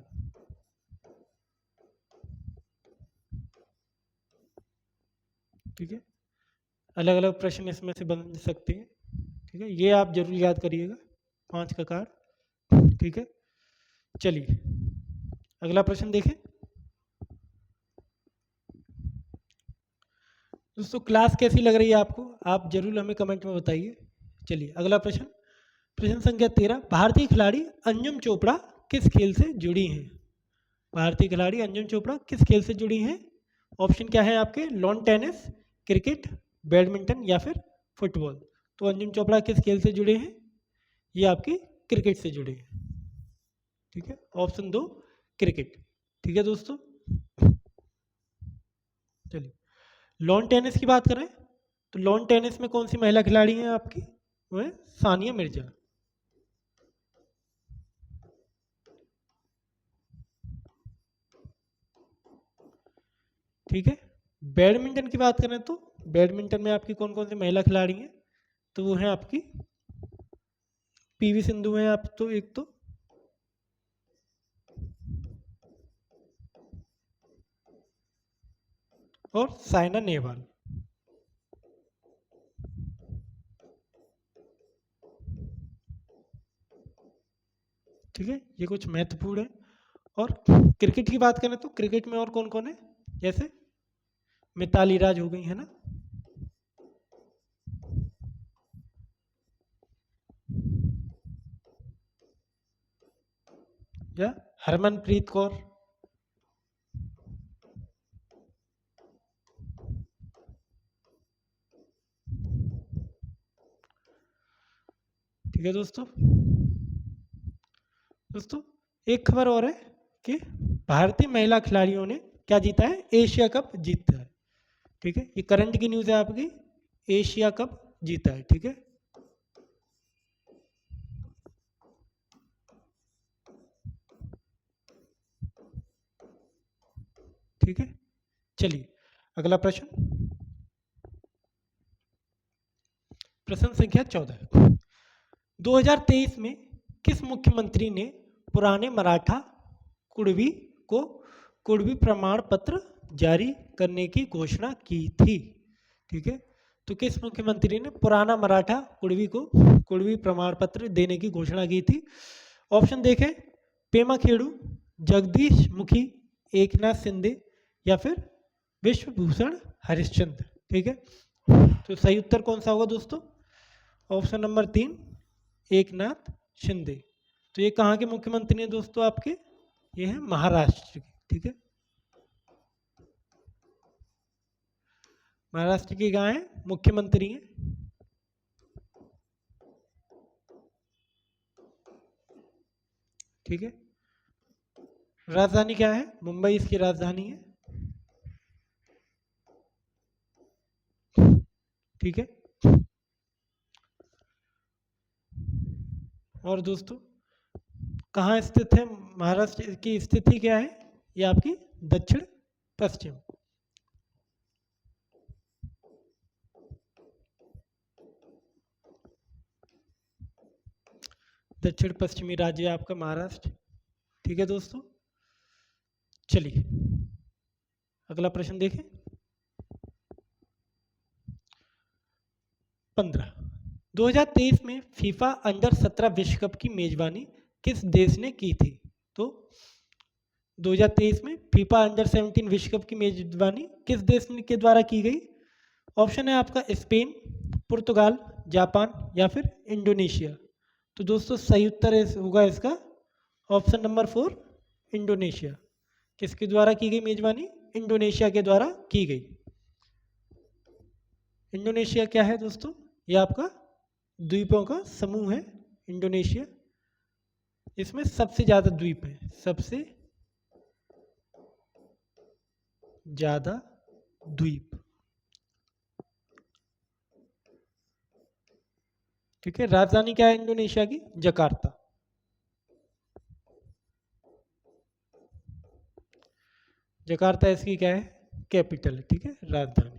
ठीक है, अलग अलग प्रश्न इसमें से बन सकते हैं। ठीक है, ये आप जरूर याद करिएगा, 5 ककार। ठीक है, चलिए अगला प्रश्न देखें। दोस्तों क्लास कैसी लग रही है आपको? आप जरूर हमें कमेंट में बताइए। चलिए अगला प्रश्न, प्रश्न संख्या 13। भारतीय खिलाड़ी अंजुम चोपड़ा किस खेल से जुड़ी हैं? भारतीय खिलाड़ी अंजुम चोपड़ा किस खेल से जुड़ी हैं? ऑप्शन क्या है आपके? लॉन टेनिस, क्रिकेट, बैडमिंटन या फिर फुटबॉल। तो अंजुम चोपड़ा किस खेल से जुड़े हैं? ये आपके क्रिकेट से जुड़े हैं। ठीक है, ऑप्शन 2 क्रिकेट। ठीक है दोस्तों, चलिए लॉन टेनिस की बात करें तो लॉन टेनिस में कौन सी महिला खिलाड़ी हैं आपकी? वो है सानिया मिर्जा। ठीक है। बैडमिंटन की बात करें तो बैडमिंटन में आपकी कौन कौन सी महिला खिलाड़ी हैं? तो वो है आपकी पीवी सिंधु है आप तो एक तो, और साइना नेहवाल। ठीक है, ये कुछ महत्वपूर्ण है। और क्रिकेट की बात करें तो क्रिकेट में और कौन कौन है? जैसे मिताली राज हो गई है ना, या हरमनप्रीत कौर। ठीक है दोस्तों। दोस्तों एक खबर और है कि भारतीय महिला खिलाड़ियों ने क्या जीता है? एशिया कप जीता है। ठीक है, ये करंट की न्यूज़ है आपकी, एशिया कप जीता है। ठीक है, ठीक है। चलिए अगला प्रश्न, प्रश्न संख्या 14। 2023 में किस मुख्यमंत्री ने पुराने मराठा कुड़वी को कुड़वी प्रमाण पत्र जारी करने की घोषणा की थी? ठीक है, तो किस मुख्यमंत्री ने पुराना मराठा कुड़वी को कुड़वी प्रमाण पत्र देने की घोषणा की थी? ऑप्शन देखें, पेमा खेड़ू, जगदीश मुखी, एकनाथ शिंदे, या फिर विश्वभूषण हरिश्चंद्र। ठीक है, तो सही उत्तर कौन सा होगा दोस्तों? Option number 3, Eknath Shinde. तो ये कहाँ के मुख्यमंत्री हैं दोस्तों आपके? ये हैं महाराष्ट्र के। ठीक है, महाराष्ट्र के कहाँ हैं मुख्यमंत्री हैं? ठीक है, राजधानी क्या है? मुंबई इसकी राजधानी है। ठीक है, और दोस्तों कहाँ स्थित है महाराष्ट्र की स्थिति क्या है? ये आपकी दक्षिण पश्चिम, दक्षिण पश्चिमी राज्य है आपका महाराष्ट्र। ठीक है दोस्तों, चलिए अगला प्रश्न देखें। 15, 2023 में फीफा अंडर 17 विश्व कप की मेजबानी किस देश ने की थी? तो 2023 में फीफा अंडर 17 विश्व कप की मेजबानी किस देश के द्वारा की गई? ऑप्शन है आपका स्पेन, पुर्तगाल, जापान, या फिर इंडोनेशिया। तो दोस्तों सही उत्तर होगा इसका ऑप्शन नंबर 4, इंडोनेशिया। किसके द्वारा की गई मेजबानी? इंडोनेशिया के द्वारा की गई। इंडोनेशिया क्या है दोस्तों? ये आपका द्वीपों का समूह है इंडोनेशिया। इसमें सबसे ज्यादा द्वीप है, सबसे ज्यादा द्वीप। ठीक है, राजधानी क्या है इंडोनेशिया की? जकार्ता। जकार्ता इसकी क्या है? कैपिटल। ठीक है, राजधानी।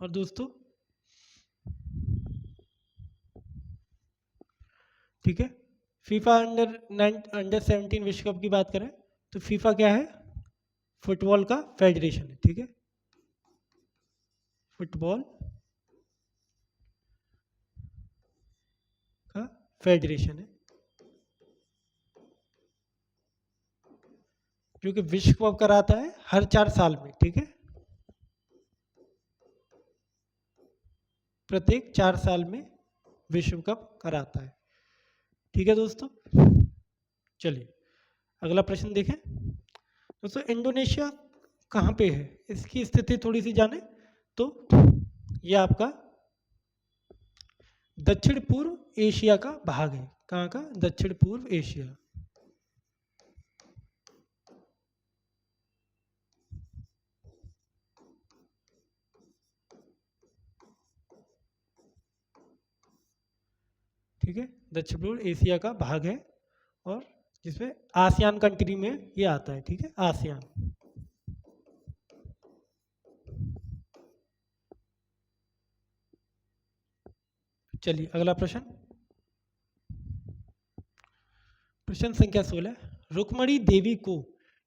और दोस्तों ठीक है, फीफा अंडर 17 विश्व कप की बात करें तो फीफा क्या है? फुटबॉल का फेडरेशन है। ठीक है, फुटबॉल का फेडरेशन है जो कि विश्व कप कराता है हर 4 साल में। ठीक है, प्रत्येक 4 साल में विश्व कप कराता है। ठीक है दोस्तों, चलिए अगला प्रश्न देखें। दोस्तों इंडोनेशिया कहाँ पे है, इसकी स्थिति थोड़ी सी जाने तो ये आपका दक्षिण पूर्व एशिया का भाग है। कहाँ का? दक्षिण पूर्व एशिया। ठीक है, दक्षिण पूर्व एशिया का भाग है और जिसमें आसियान कंट्री में ये आता है। ठीक है, आसियान। चलिए अगला प्रश्न, प्रश्न संख्या 16, रुक्मणी देवी को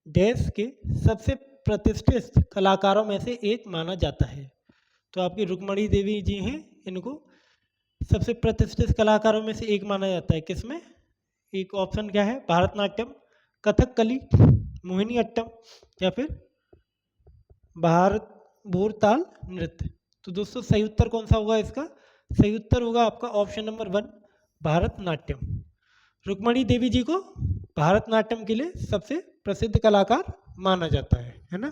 डैश के सबसे प्रतिष्ठित कलाकारों में से एक माना जाता है। तो आपकी रुक्मणी देवी जी हैं, इनको सबसे प्रतिष्ठित कलाकारों में से एक माना जाता है। किसमें? एक ऑप्शन क्या है, भारतनाट्यम, कथकली, मोहिनी अट्टम या फिर भारत भूरताल नृत्य। तो दोस्तों सही उत्तर कौन सा होगा इसका? सही उत्तर होगा आपका ऑप्शन नंबर 1, भारतनाट्यम। रुक्मणी देवी जी को भारतनाट्यम के लिए सबसे प्रसिद्ध कलाकार माना जाता है ना।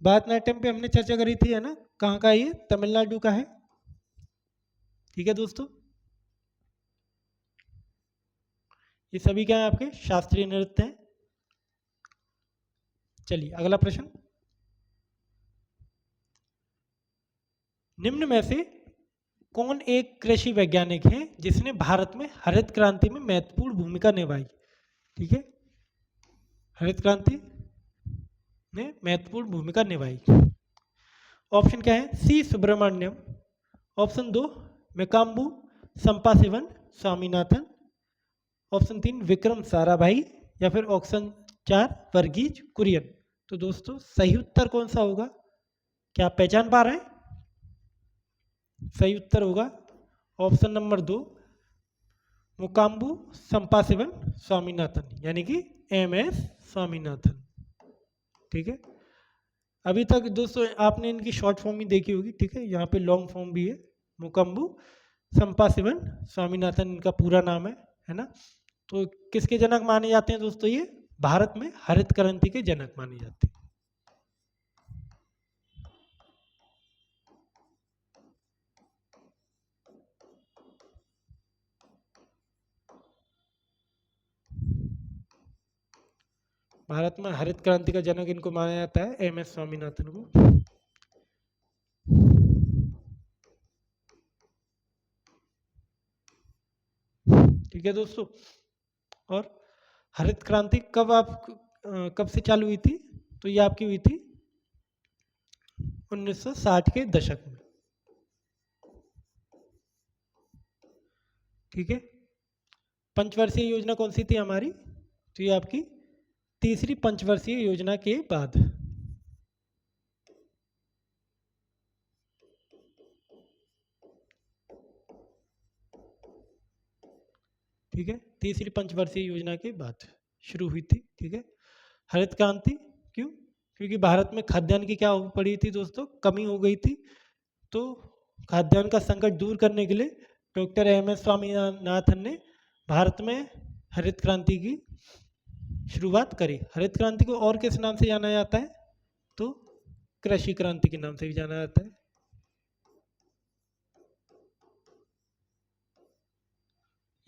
भारतनाट्यम पे हमने चर्चा करी थी, है ना। कहाँ का? ये तमिलनाडु का है। ठीक है दोस्तों, ये सभी क्या है आपके शास्त्रीय नृत्य हैं। चलिए अगला प्रश्न, निम्न में से कौन एक कृषि वैज्ञानिक है जिसने भारत में हरित क्रांति में महत्वपूर्ण भूमिका निभाई? ठीक है, हरित क्रांति ने महत्वपूर्ण भूमिका निभाई। ऑप्शन क्या है? सी सुब्रमण्यम, ऑप्शन 2 मेकाम्बू संपाशिवन स्वामीनाथन, ऑप्शन 3 विक्रम साराभाई या फिर ऑप्शन 4 वर्गीज कुरियन। तो दोस्तों सही उत्तर कौन सा होगा? क्या आप पहचान पा रहे हैं? सही उत्तर होगा ऑप्शन नंबर 2 मुकाम्बू संपाशिवन स्वामीनाथन, यानी कि MS स्वामीनाथन। ठीक है, अभी तक दोस्तों आपने इनकी शॉर्ट फॉर्म ही देखी होगी। ठीक है, यहाँ पे लॉन्ग फॉर्म भी है, मुकाम्बू संपाशिवन स्वामीनाथन इनका पूरा नाम है ना। तो किसके जनक माने जाते हैं दोस्तों? ये भारत में हरित क्रांति के जनक माने जाते हैं। भारत में हरित क्रांति का जनक इनको माना जाता है, MS स्वामीनाथन को। ठीक है दोस्तों, और हरित क्रांति कब से चालू हुई थी? तो ये आपकी हुई थी 1960 के दशक में। ठीक है, पंचवर्षीय योजना कौन सी थी हमारी? तो ये आपकी तीसरी पंचवर्षीय योजना के बाद। ठीक है, तीसरी पंचवर्षीय योजना के बाद शुरू हुई थी। ठीक है, हरित क्रांति क्यों? क्योंकि भारत में खाद्यान्न की क्या हो पड़ी थी दोस्तों? कमी हो गई थी। तो खाद्यान्न का संकट दूर करने के लिए डॉक्टर MS स्वामीनाथन ने भारत में हरित क्रांति की शुरुआत करी। हरित क्रांति को और किस नाम से जाना जाता है? तो कृषि क्रांति के नाम से भी जाना जाता है,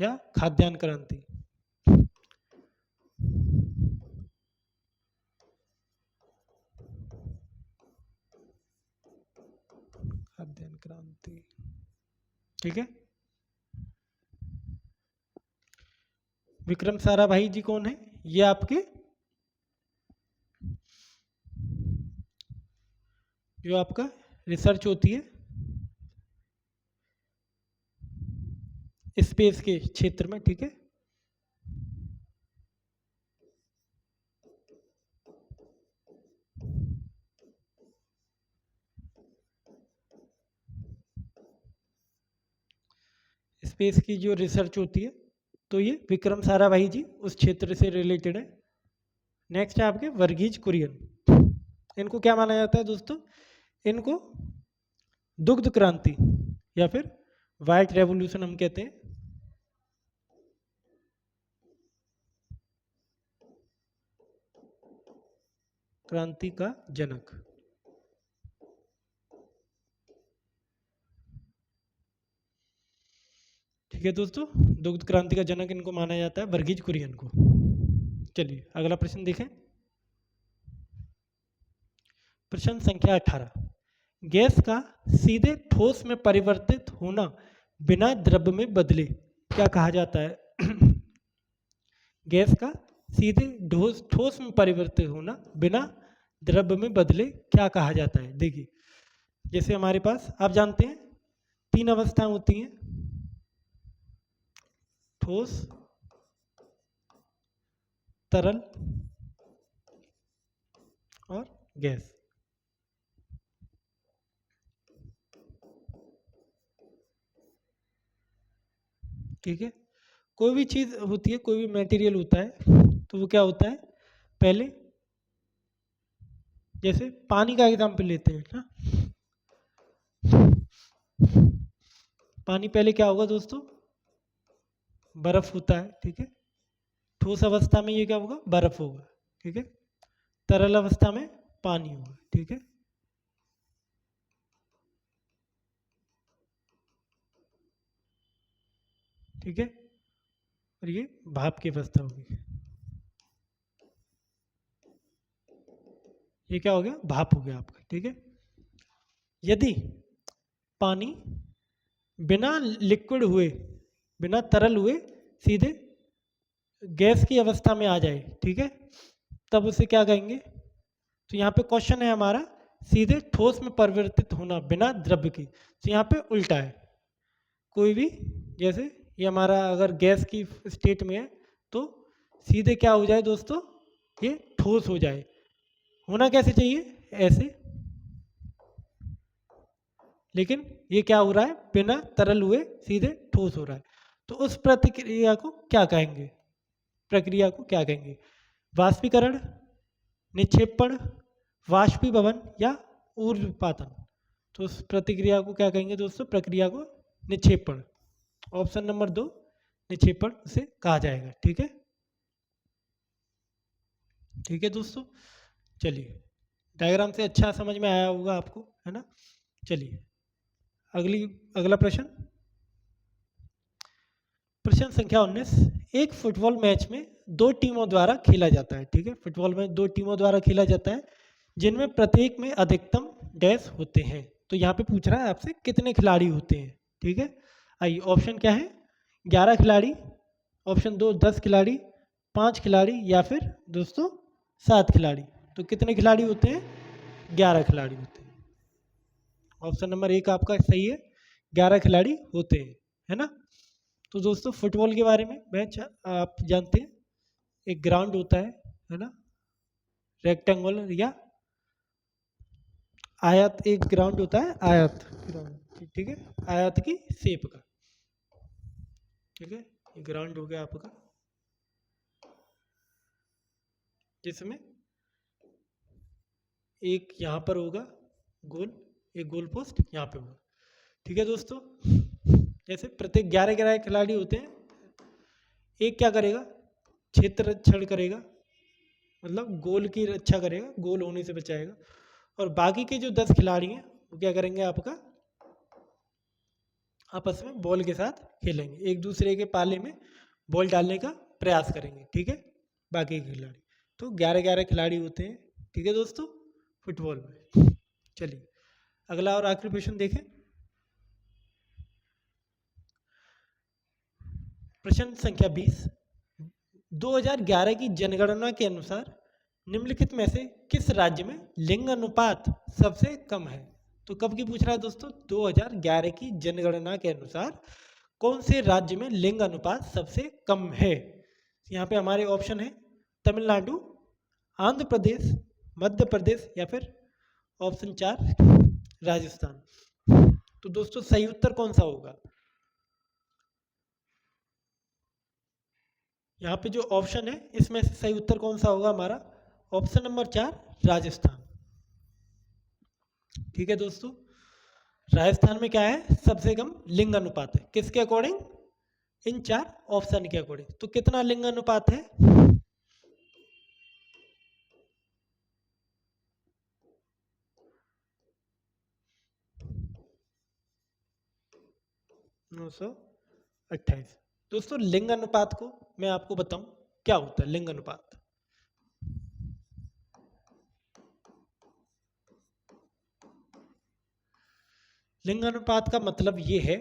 या खाद्यान्न क्रांति। खाद्यान्न क्रांति। ठीक है, विक्रम साराभाई जी कौन है? ये आपके जो आपका रिसर्च होती है स्पेस के क्षेत्र में। ठीक है, स्पेस की जो रिसर्च होती है, तो ये विक्रम साराभाई जी उस क्षेत्र से रिलेटेड है। नेक्स्ट है आपके वर्गीज कुरियन। इनको क्या माना जाता है दोस्तों? इनको दुग्ध क्रांति या फिर व्हाइट रेवोल्यूशन हम कहते हैं। क्रांति का जनक। ठीक है दोस्तों, दुग्ध क्रांति का जनक इनको माना जाता है, वर्गीज कुरियन को। चलिए अगला प्रश्न देखें, प्रश्न संख्या 18, गैस का सीधे ठोस में परिवर्तित होना बिना द्रव्य में बदले क्या कहा जाता है? गैस का सीधे ठोस में परिवर्तित होना बिना द्रव्य में बदले क्या कहा जाता है? देखिए, जैसे हमारे पास आप जानते हैं 3 अवस्थाएं होती हैं, ठोस, तरल और गैस। ठीक है, कोई भी चीज़ होती है, कोई भी मटेरियल होता है, तो वो क्या होता है, पहले जैसे पानी का एग्जाम्पल लेते हैं ना, पानी पहले क्या होगा दोस्तों, बर्फ होता है। ठीक है, ठोस अवस्था में ये क्या होगा, बर्फ होगा। ठीक है, तरल अवस्था में पानी होगा। ठीक है, ठीक है, और ये भाप की अवस्था होगी। ये क्या हो गया, भाप हो गया आपका। ठीक है, यदि पानी बिना लिक्विड हुए, बिना तरल हुए सीधे गैस की अवस्था में आ जाए, ठीक है, तब उसे क्या कहेंगे? तो यहाँ पे क्वेश्चन है हमारा, सीधे ठोस में परिवर्तित होना बिना द्रव्य की, तो यहाँ पे उल्टा है। कोई भी, जैसे ये हमारा अगर गैस की स्टेट में है तो सीधे क्या हो जाए दोस्तों, ये ठोस हो जाए। होना कैसे चाहिए, ऐसे, लेकिन ये क्या हो रहा है, बिना तरल हुए सीधे ठोस हो रहा है। तो उस प्रतिक्रिया को क्या कहेंगे, प्रक्रिया को क्या कहेंगे? वाष्पीकरण, निक्षेपण, वाष्पीभवन या ऊर्ध्वपातन। तो उस प्रतिक्रिया को क्या कहेंगे दोस्तों, प्रक्रिया को निक्षेपण। ऑप्शन नंबर 2 निक्षेपण से कहा जाएगा। ठीक है, ठीक है दोस्तों, चलिए, डायग्राम से अच्छा समझ में आया होगा आपको, है ना। चलिए, अगला प्रश्न, प्रश्न संख्या 19, एक फुटबॉल मैच में 2 टीमों द्वारा खेला जाता है। ठीक है, फुटबॉल में 2 टीमों द्वारा खेला जाता है, जिनमें प्रत्येक में अधिकतम डैश होते हैं। तो यहाँ पे पूछ रहा है आपसे कितने खिलाड़ी होते हैं। ठीक है, आइए, ऑप्शन क्या है, 11 खिलाड़ी, ऑप्शन 2 10 खिलाड़ी, 5 खिलाड़ी, या फिर दोस्तों 7 खिलाड़ी। तो कितने खिलाड़ी होते हैं, 11 खिलाड़ी होते हैं। ऑप्शन नंबर 1 आपका सही है, 11 खिलाड़ी होते हैं, है ना। तो दोस्तों, फुटबॉल के बारे में मैच आप जानते हैं, एक ग्राउंड होता है ना, रेक्टेंगुलर या आयत, एक ग्राउंड होता है आयत ग्राउंड। ठीक है, आयत की शेप का। ठीक है, ये ग्राउंड हो गया आपका, जिसमें एक यहाँ पर होगा गोल, एक गोल पोस्ट यहाँ पे होगा। ठीक है दोस्तों, जैसे प्रत्येक 11 खिलाड़ी होते हैं, एक क्या करेगा, क्षेत्र रक्षण करेगा, मतलब गोल की रक्षा करेगा, गोल होने से बचाएगा। और बाकी के जो 10 खिलाड़ी हैं वो क्या करेंगे, आपका आपस में बॉल के साथ खेलेंगे, एक दूसरे के पाले में बॉल डालने का प्रयास करेंगे। ठीक है, बाकी के खिलाड़ी, तो 11 खिलाड़ी होते हैं। ठीक है दोस्तों, फुटबॉल में। चलिए, अगला और आखिरी प्रश्न देखें, प्रश्न संख्या 20, 2011 की जनगणना के अनुसार निम्नलिखित में से किस राज्य में लिंग अनुपात सबसे कम है? तो कब की पूछ रहा है दोस्तों, 2011 की जनगणना के अनुसार कौन से राज्य में लिंग अनुपात सबसे कम है? यहाँ पे हमारे ऑप्शन है, तमिलनाडु, आंध्र प्रदेश, मध्य प्रदेश, या फिर ऑप्शन 4 राजस्थान। तो दोस्तों, सही उत्तर कौन सा होगा? यहाँ पे जो ऑप्शन है, इसमें से सही उत्तर कौन सा होगा हमारा? Option number 4 Rajasthan. ठीक है दोस्तों, राजस्थान में क्या है, सबसे कम लिंग अनुपात है, किसके अकॉर्डिंग? इन 4 ऑप्शन के अकॉर्डिंग। तो कितना लिंग अनुपात है? 928। दोस्तों, लिंग अनुपात को मैं आपको बताऊं क्या होता है। लिंग अनुपात, लिंग अनुपात का मतलब ये है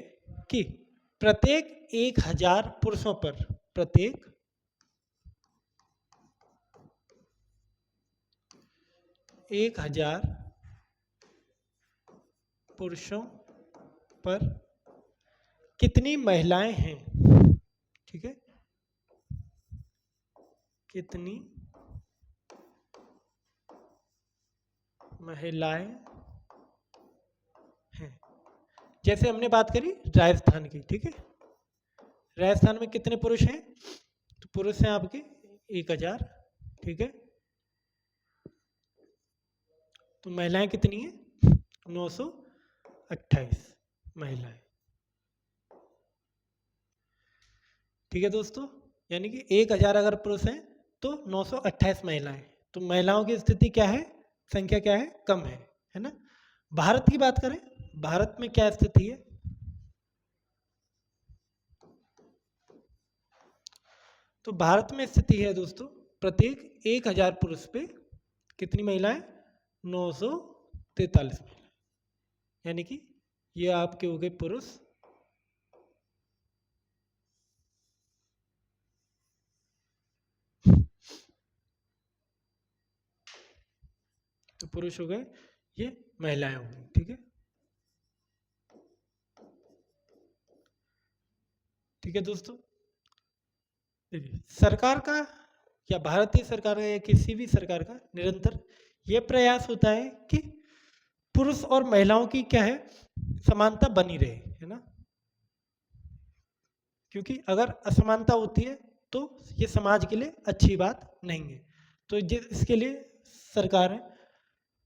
कि प्रत्येक 1000 पुरुषों पर, प्रत्येक 1000 पुरुषों पर कितनी महिलाएं हैं? ठीक है, कितनी महिलाएं हैं? जैसे हमने बात करी राजस्थान की, ठीक है, राजस्थान में कितने पुरुष हैं? तो पुरुष हैं आपके 1000, ठीक है, तो महिलाएं कितनी हैं? 928 महिलाएं। ठीक है दोस्तों, यानी कि 1000 अगर पुरुष हैं तो 928 महिलाएं। तो महिलाओं की स्थिति क्या है, संख्या क्या है, कम है ना। भारत की बात करें, भारत में क्या स्थिति है? तो भारत में स्थिति है दोस्तों, प्रत्येक 1000 पुरुष पे कितनी महिलाएं? 943 महिलाएं। यानी कि ये आपके हो गए पुरुष, तो पुरुष हो गए, ये महिलाएं हो गई। ठीक है, ठीक है दोस्तों, देखिए सरकार का या भारतीय सरकार का या किसी भी सरकार का निरंतर ये प्रयास होता है कि पुरुष और महिलाओं की क्या है, समानता बनी रहे, है ना। क्योंकि अगर असमानता होती है तो ये समाज के लिए अच्छी बात नहीं है। तो इसके लिए सरकार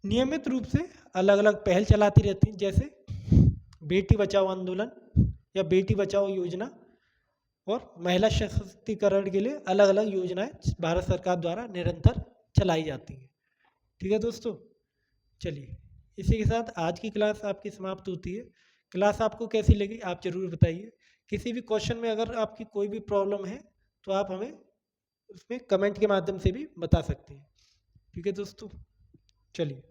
नियमित रूप से अलग अलग पहल चलाती रहती है, जैसे बेटी बचाओ आंदोलन या बेटी बचाओ योजना, और महिला सशक्तिकरण के लिए अलग अलग योजनाएं भारत सरकार द्वारा निरंतर चलाई जाती हैं। ठीक है दोस्तों, चलिए इसी के साथ आज की क्लास आपकी समाप्त होती है। क्लास आपको कैसी लगी आप ज़रूर बताइए। किसी भी क्वेश्चन में अगर आपकी कोई भी प्रॉब्लम है तो आप हमें उसमें कमेंट के माध्यम से भी बता सकते हैं। ठीक है दोस्तों, चलिए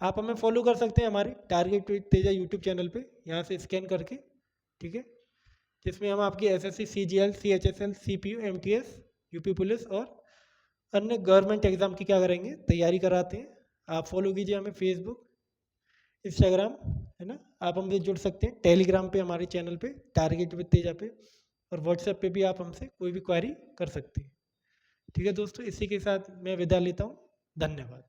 आप हमें फॉलो कर सकते हैं हमारे target with Teja YouTube channel पे, यहाँ से स्कैन करके, ठीक है, जिसमें हम आपकी SSC, CGL, CHSL, CPU, MTS, UP police और अन्य गवर्नमेंट एग्जाम की क्या करेंगे, तैयारी कराते हैं। आप फॉलो कीजिए हमें फेसबुक, इंस्टाग्राम, है ना, आप हमसे जुड़ सकते हैं टेलीग्राम पे, हमारे चैनल पे टारगेट विद तेजा पे, और व्हाट्सएप पे भी आप हमसे कोई भी क्वेरी कर सकते हैं। ठीक है दोस्तों, इसी के साथ मैं विदा लेता हूँ, धन्यवाद।